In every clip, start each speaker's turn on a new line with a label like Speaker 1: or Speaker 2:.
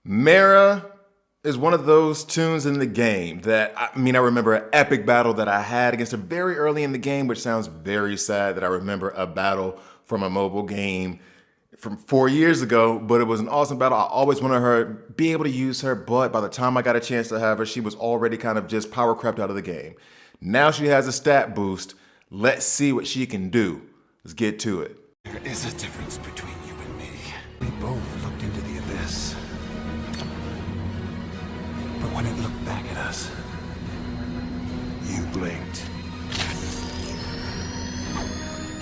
Speaker 1: Mera is one of those tunes in the game that, I remember an epic battle that I had against her very early in the game, which sounds very sad that I remember a battle from a mobile game from 4 years ago, but it was an awesome battle. I always wanted her, be able to use her, but by the time I got a chance to have her, she was already kind of just power crept out of the game. Now she has a stat boost. Let's see what she can do. Let's get to it.
Speaker 2: There is a difference between you and me. We both looked into the abyss. But when it looked back at us, you blinked.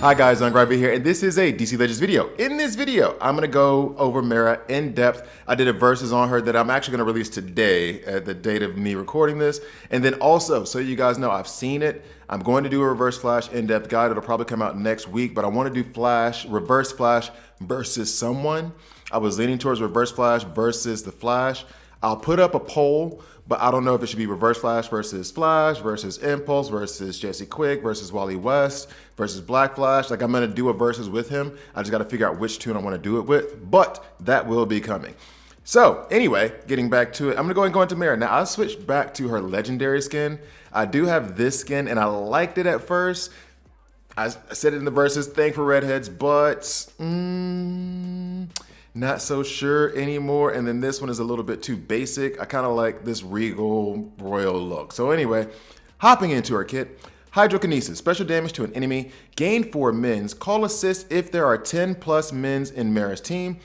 Speaker 1: Hi guys, Anya here, and this is a DC Legends video. In this video, I'm gonna go over Mera in depth. I did a versus on her that I'm actually gonna release today at the date of me recording this. And then also, so you guys know, I've seen it. I'm going to do a reverse flash in-depth guide. It'll probably come out next week, but I wanna do reverse flash versus someone. I was leaning towards reverse flash versus the flash. I'll put up a poll, but I don't know if it should be reverse flash versus Impulse versus Jesse Quick versus Wally West versus Black Flash. Like, I'm gonna do a versus with him. I just gotta figure out which tune I wanna do it with, but that will be coming. So anyway, getting back to it, I'm gonna go and go into Mera. Now I switched back to her legendary skin. I do have this skin and I liked it at first. I said it in the versus, thing for redheads, but not so sure anymore. And then this one is a little bit too basic. I kind of like this regal royal look. So anyway, hopping into our kit. Hydrokinesis, special damage to an enemy, gain 4 mins, call assist if there are 10 plus mins in Mera's team,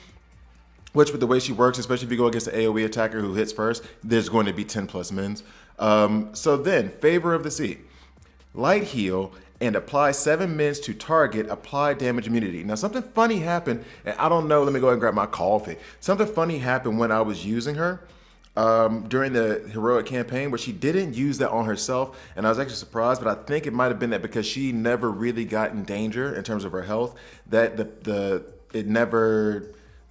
Speaker 1: which with the way she works, especially if you go against an AoE attacker who hits first, there's going to be 10 plus mins. So then, favor of the sea, light heal, and apply 7 mins to target, apply damage immunity. Now something funny happened, and I don't know, let me go ahead and grab my coffee. Something funny happened when I was using her during the heroic campaign where she didn't use that on herself, and I was actually surprised, but I think it might have been that because she never really got in danger in terms of her health, that the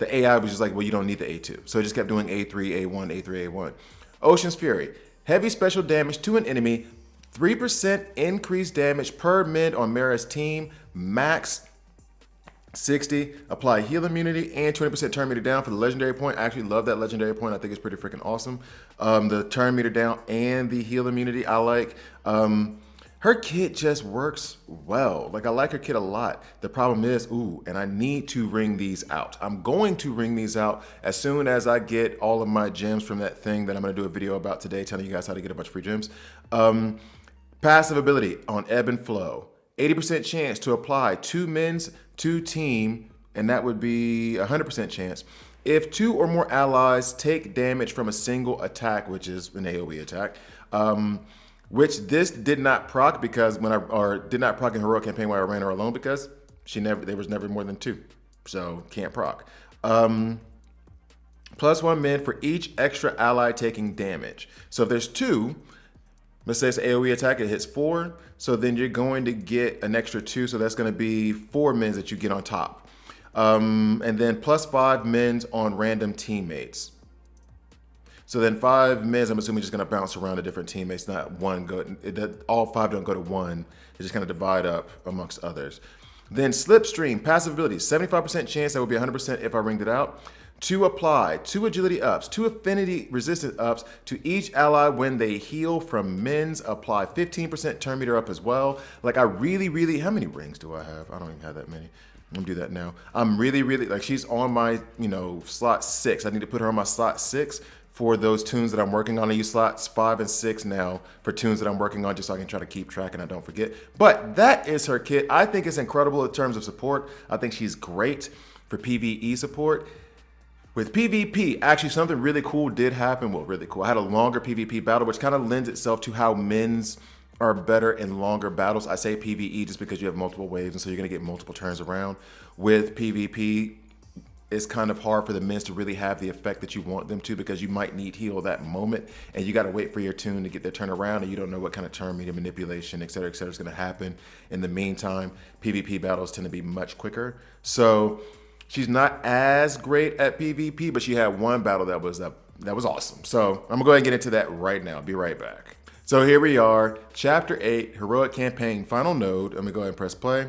Speaker 1: AI was just like, well, you don't need the A2. So it just kept doing A3, A1, A3, A1. Ocean's Fury, heavy special damage to an enemy, 3% increased damage per min on Mera's team, max 60, apply heal immunity and 20% turn meter down for the legendary point. I actually love that legendary point. I think it's pretty freaking awesome. The turn meter down and the heal immunity I like. Her kit just works well. Like, I like her kit a lot. The problem is, and I need to ring these out. I'm going to ring these out as soon as I get all of my gems from that thing that I'm gonna do a video about today, telling you guys how to get a bunch of free gems. Passive ability on ebb and flow. 80% chance to apply 2 mins to team, and that would be 100% chance. If 2 or more allies take damage from a single attack, which is an AoE attack, which this did not proc because did not proc in heroic campaign while I ran her alone because there was never more than 2, so can't proc. Plus 1 min for each extra ally taking damage. So if there's 2, let's say it's an AoE attack, it hits 4, so then you're going to get an extra 2, so that's going to be 4 mins that you get on top. And then plus 5 mins on random teammates. So then 5 mins, I'm assuming, just going to bounce around to different teammates, not one go. All 5 don't go to 1. They just kind of divide up amongst others. Then Slipstream, passive ability, 75% chance, that would be 100% if I ringed it out. To apply 2 agility ups, 2 affinity resistant ups to each ally when they heal from mins, apply 15% turn meter up as well. Like, I really, how many rings do I have? I don't even have that many. Let me do that now. I'm really, like, she's on my, slot 6. I need to put her on my slot 6 for those tunes that I'm working on. I use slots 5 and 6 now for tunes that I'm working on just so I can try to keep track and I don't forget. But that is her kit. I think it's incredible in terms of support. I think she's great for PvE support. With PvP, actually something really cool did happen. Well, really cool. I had a longer PvP battle, which kind of lends itself to how mins are better in longer battles. I say PvE just because you have multiple waves, and so you're going to get multiple turns around. With PvP, it's kind of hard for the mins to really have the effect that you want them to because you might need heal that moment, and you got to wait for your tune to get their turn around, and you don't know what kind of turn meter manipulation, et cetera, is going to happen. In the meantime, PvP battles tend to be much quicker. So she's not as great at PvP, but she had one battle that was awesome. So I'm gonna go ahead and get into that right now. Be right back. So here we are, Chapter 8, Heroic Campaign, Final Node. Let me go ahead and press play.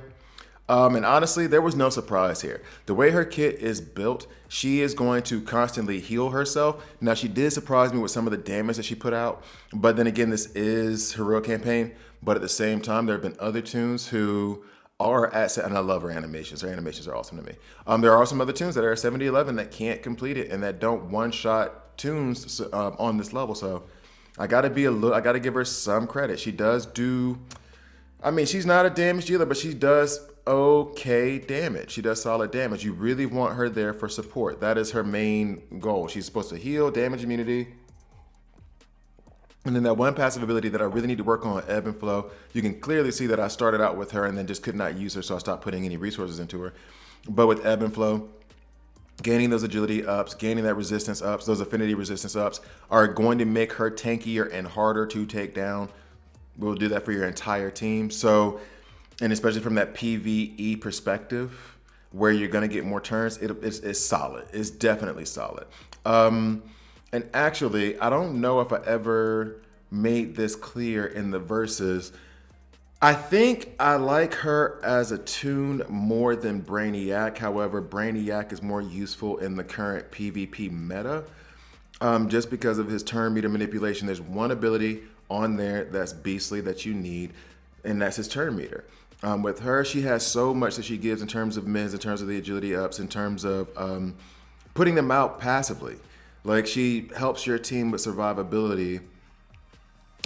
Speaker 1: And honestly, there was no surprise here. The way her kit is built, she is going to constantly heal herself. Now, she did surprise me with some of the damage that she put out. But then again, this is her real campaign. But at the same time, there have been other tunes who are at, and I love her animations. Her animations are awesome to me. There are some other tunes that are at 70-11 that can't complete it and that don't one-shot tunes on this level. So I gotta give her some credit. She does do, I mean, she's not a damage dealer, but she does okay damage. She does solid damage. You really want her there for support. That is her main goal. She's supposed to heal, damage immunity. And then that one passive ability that I really need to work on, ebb and flow. You can clearly see that I started out with her and then just could not use her, so I stopped putting any resources into her. But with ebb and flow, gaining those agility ups, gaining that resistance ups, those affinity resistance ups are going to make her tankier and harder to take down. We'll do that for your entire team. So, and especially from that PVE perspective, where you're going to get more turns, it's solid. It's definitely solid. And actually, I don't know if I ever made this clear in the verses. I think I like her as a tune more than Brainiac. However, Brainiac is more useful in the current PvP meta, just because of his turn meter manipulation. There's one ability on there that's beastly that you need, and that's his turn meter. With her, she has so much that she gives in terms of mins, in terms of the agility ups, in terms of putting them out passively. Like, she helps your team with survivability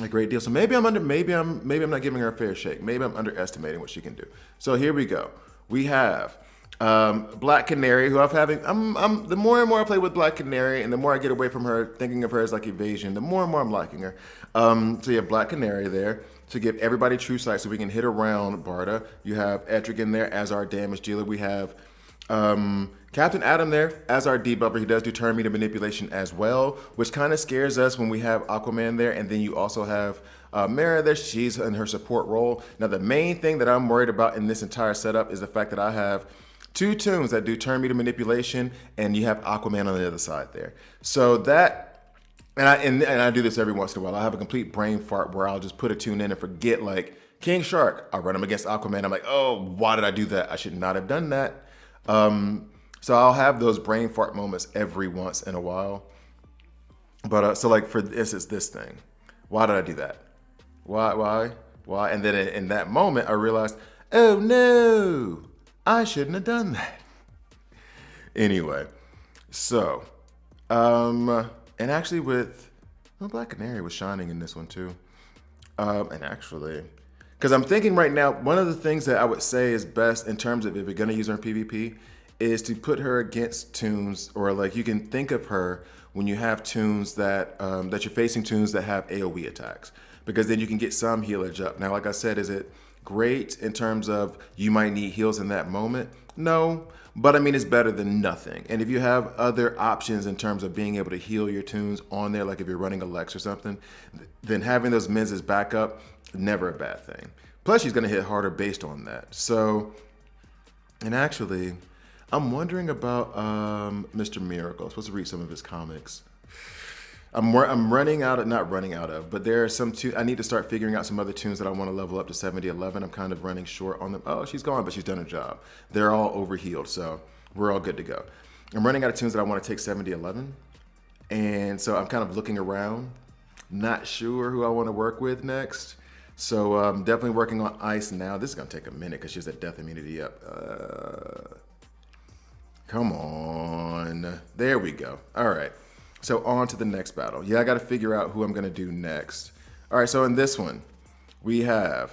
Speaker 1: a great deal. So maybe I'm not giving her a fair shake. Maybe I'm underestimating what she can do. So here we go. We have Black Canary, who the more and more I play with Black Canary, and the more I get away from her, thinking of her as like evasion, the more and more I'm liking her. So you have Black Canary there to give everybody true sight, so we can hit around Barda. You have Edric in there as our damage dealer. We have Captain Atom there as our debuffer. He does do turn meter manipulation as well, which kind of scares us when we have Aquaman there. And then you also have Mera there. She's in her support role. Now, the main thing that I'm worried about in this entire setup is the fact that I have two tunes that do turn meter manipulation, and you have Aquaman on the other side there. So that, and I do this every once in a while. I have a complete brain fart where I'll just put a tune in and forget, like King Shark. I run him against Aquaman. I'm like, oh, why did I do that? I should not have done that. So I'll have those brain fart moments every once in a while. But so like for instance, this thing, why did I do that? Why? And then in that moment, I realized, oh no, I shouldn't have done that. Anyway, so, and actually Black Canary was shining in this one too. And actually, because I'm thinking right now, one of the things that I would say is best in terms of if you're going to use her in PvP is to put her against tunes, or like you can think of her when you have tunes that you're facing tunes that have AoE attacks, because then you can get some healage up. Now, like I said, is it great in terms of you might need heals in that moment? No, but I mean, it's better than nothing. And if you have other options in terms of being able to heal your tunes on there, like if you're running a Lex or something, then having those mins as backup, never a bad thing. Plus, she's going to hit harder based on that. So, and actually, I'm wondering about Mr. Miracle. I'm supposed to read some of his comics. I'm running out of, not running out of, but there are some I need to start figuring out some other tunes that I want to level up to 70-11. I'm kind of running short on them. Oh, she's gone, but she's done her job. They're all overhealed, so we're all good to go. I'm running out of tunes that I want to take 70-11. And so I'm kind of looking around, not sure who I want to work with next. So I'm definitely working on Ice now. This is going to take a minute because she has that death immunity up. Come on. There we go. All right. So on to the next battle. Yeah, I got to figure out who I'm going to do next. All right, so in this one, we have...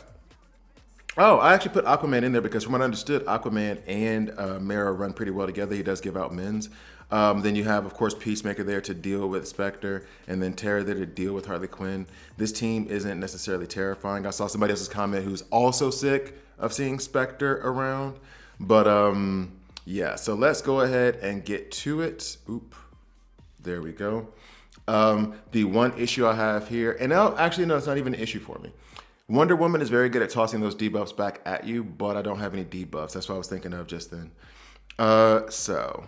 Speaker 1: Oh, I actually put Aquaman in there because from what I understood, Aquaman and Mera run pretty well together. He does give out mins. Then you have, of course, Peacemaker there to deal with Spectre, and then Terra there to deal with Harley Quinn. This team isn't necessarily terrifying. I saw somebody else's comment who's also sick of seeing Spectre around. But yeah, so let's go ahead and get to it. Oop. There we go. The one issue I have here, and actually, no, it's not even an issue for me. Wonder Woman is very good at tossing those debuffs back at you, but I don't have any debuffs. That's what I was thinking of just then. So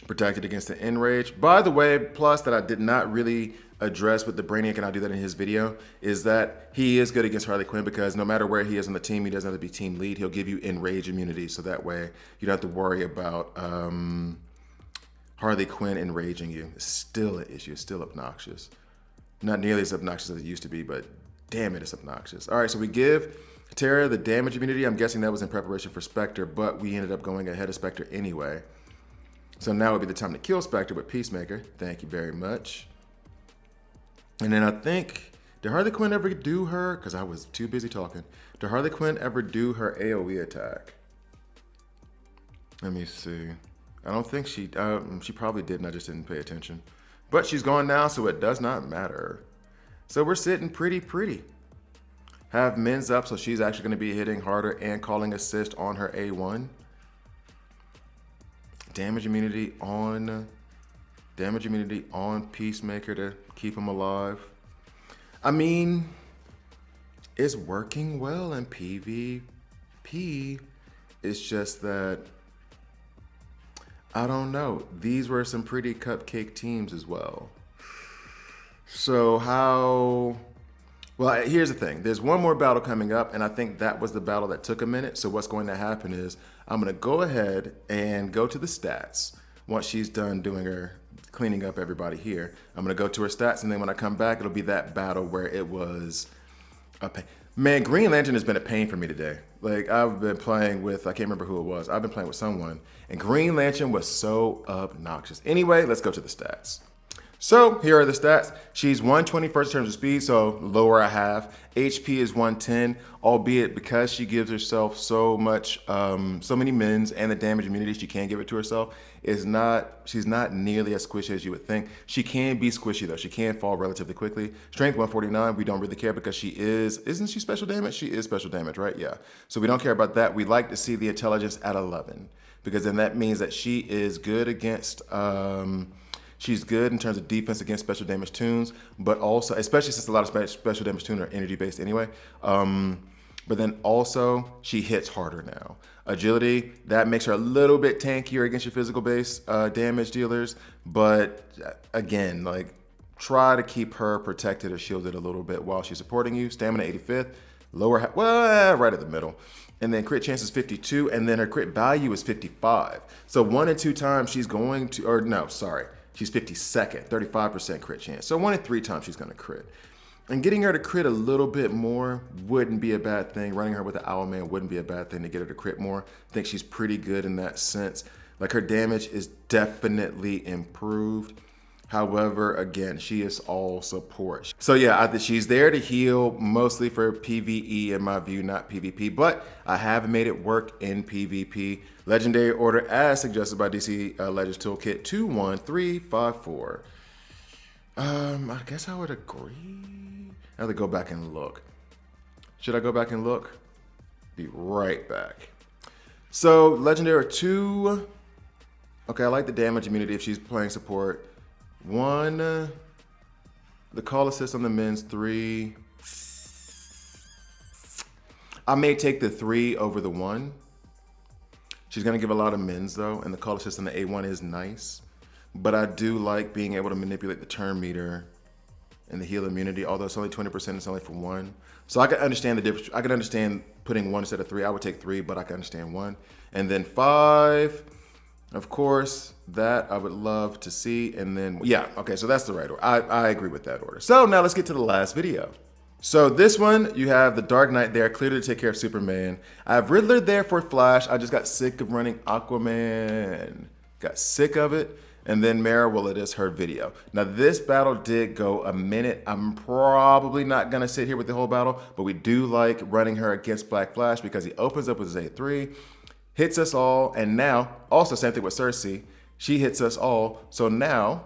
Speaker 1: Protected against the enrage. By the way, plus that I did not really address with the Brainiac, and I'll do that in his video, is that he is good against Harley Quinn because no matter where he is on the team, he doesn't have to be team lead. He'll give you enrage immunity, so that way you don't have to worry about Harley Quinn enraging you. It's still an issue. It's still obnoxious. Not nearly as obnoxious as it used to be, but damn it, it's obnoxious. All right, so we give Tara the damage immunity. I'm guessing that was in preparation for Spectre, but we ended up going ahead of Spectre anyway. So now would be the time to kill Spectre with Peacemaker. Thank you very much. And then I think, did Harley Quinn ever do her? Because I was too busy talking. Did Harley Quinn ever do her AoE attack? Let me see. I don't think she probably did, and I just didn't pay attention. But she's gone now, so it does not matter. So we're sitting pretty. Have Men's up, so she's actually going to be hitting harder and calling assist on her A1. Damage immunity on Peacemaker to keep him alive. I mean, it's working well in PvP. It's just that, I don't know. These were some pretty cupcake teams as well. So how... Well, here's the thing. There's one more battle coming up, and I think that was the battle that took a minute. So what's going to happen is I'm going to go ahead and go to the stats once she's done doing her cleaning up everybody here. I'm going to go to her stats, and then when I come back, it'll be that battle where it was a pain. Man, Green Lantern has been a pain for me today. Like, I've been playing with, I can't remember who it was. I've been playing with someone, and Green Lantern was so obnoxious. Anyway, let's go to the stats. So here are the stats. She's 121st in terms of speed, so lower a half. HP is 110, albeit because she gives herself so many mins and the damage immunity she can give it to herself, she's not nearly as squishy as you would think. She can be squishy though. She can fall relatively quickly. Strength 149, we don't really care because isn't she special damage? She is special damage, right? Yeah. So we don't care about that. We like to see the intelligence at 11 because then that means that she is good against, she's good in terms of defense against special damage tunes, but also, especially since a lot of special damage tunes are energy-based anyway, but then also she hits harder now. Agility, that makes her a little bit tankier against your physical-based damage dealers, but again, like, try to keep her protected or shielded a little bit while she's supporting you. Stamina 85th, right at the middle. And then crit chance is 52, and then her crit value is 55. So 1 and 2 times she's going to, or no, sorry. She's 52nd, 35% crit chance. So 1 in 3 times she's gonna crit. And getting her to crit a little bit more wouldn't be a bad thing. Running her with the Owlman wouldn't be a bad thing to get her to crit more. I think she's pretty good in that sense. Like, her damage is definitely improved. However, again, she is all support. So yeah, she's there to heal mostly for PvE in my view, not PvP, but I have made it work in PvP. Legendary order as suggested by DC Legends Toolkit 21354. I guess I would agree. I have to go back and look. Should I go back and look? Be right back. So Legendary 2. Okay, I like the damage immunity if she's playing support. 1, the call assist on the men's 3. I may take the 3 over the 1. She's gonna give a lot of men's though, and the call assist on the A1 is nice. But I do like being able to manipulate the turn meter and the heal immunity, although it's only 20%, it's only for 1. So I can understand the difference. I can understand putting 1 instead of 3. I would take 3, but I can understand 1. And then 5, of course, that I would love to see. And then, yeah, okay, so that's the right order. I agree with that order. So now let's get to the last video. So this one, you have the Dark Knight there, clearly to take care of Superman. I have Riddler there for Flash. I just got sick of running Aquaman. Got sick of it. And then Mera, well, it is her video. Now this battle did go a minute. I'm probably not gonna sit here with the whole battle, but we do like running her against Black Flash because he opens up with his A3, hits us all, and now, also same thing with Cersei, she hits us all. So now,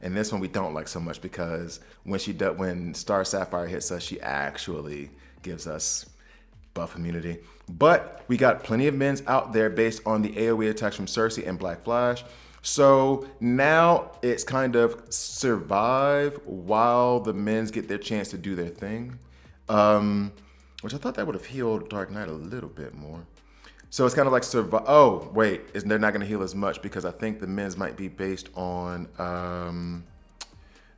Speaker 1: and this one we don't like so much because when Star Sapphire hits us, she actually gives us buff immunity. But we got plenty of mins out there based on the AoE attacks from Cersei and Black Flash. So now it's kind of survive while the men's get their chance to do their thing. Which I thought that would have healed Dark Knight a little bit more. So it's kind of like survive. Oh, wait, they're not going to heal as much because I think the men's might be based on,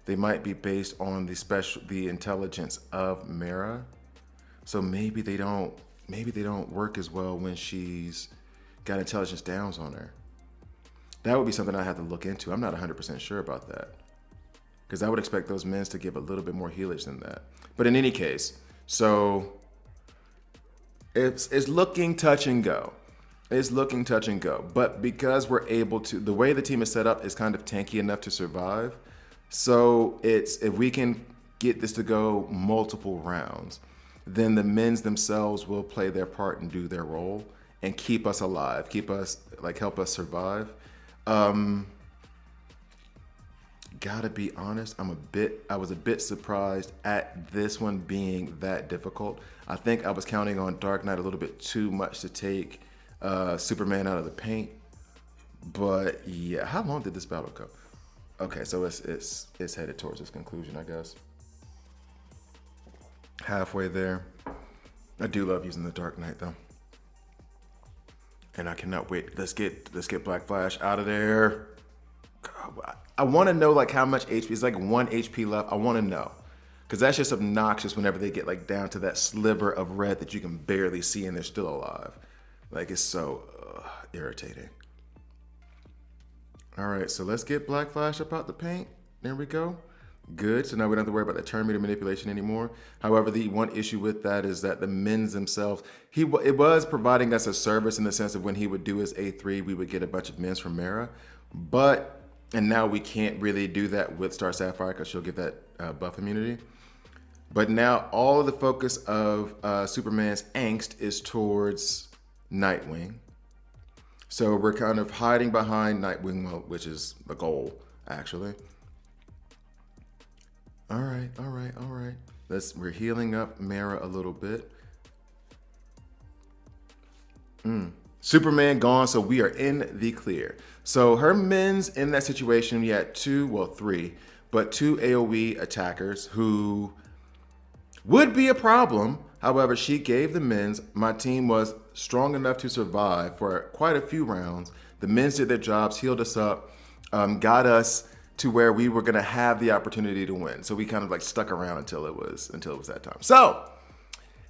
Speaker 1: they might be based on the intelligence of Mera. So maybe they don't work as well when she's got intelligence downs on her. That would be something I have to look into. I'm not 100% sure about that because I would expect those men's to give a little bit more healage than that. But in any case, so it's looking touch and go. It's looking touch and go. But because we're able to, the way the team is set up is kind of tanky enough to survive. So if we can get this to go multiple rounds, then the men's themselves will play their part and do their role and keep us alive, help us survive. Gotta be honest, I was a bit surprised at this one being that difficult. I think I was counting on Dark Knight a little bit too much to take Superman out of the paint. But yeah, how long did this battle go? Okay, so it's headed towards its conclusion, I guess. Halfway there. I do love using the Dark Knight though. And I cannot wait. Let's get Black Flash out of there. God, I want to know like how much HP. It's like 1 HP left. I want to know. Because that's just obnoxious whenever they get like down to that sliver of red that you can barely see and they're still alive. Like it's so irritating. All right, so let's get Black Flash up out the paint. There we go. Good, so now we don't have to worry about the turn meter manipulation anymore. However, the one issue with that is that the men's themselves, it was providing us a service in the sense of when he would do his A3, we would get a bunch of men's from Mera. And now we can't really do that with Star Sapphire because she'll get that buff immunity. But now all of the focus of Superman's angst is towards Nightwing. So we're kind of hiding behind Nightwing, which is the goal, actually. All right. We're healing up Mera a little bit. Superman gone, so we are in the clear. So her men's in that situation, we had 2 AoE attackers who would be a problem. However, she gave the men's. My team was strong enough to survive for quite a few rounds. The men's did their jobs, healed us up, got us to where we were gonna have the opportunity to win. So we kind of like stuck around until it was that time. So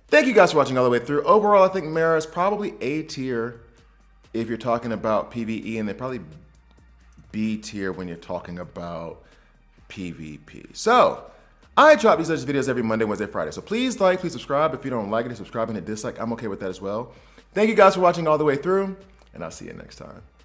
Speaker 1: thank you guys for watching all the way through. Overall, I think Mera is probably A tier if you're talking about PvE, and they're probably B tier when you're talking about PvP. So I drop these such videos every Monday, Wednesday, Friday. So please like, please subscribe. If you don't like it, subscribe and hit dislike. I'm okay with that as well. Thank you guys for watching all the way through, and I'll see you next time.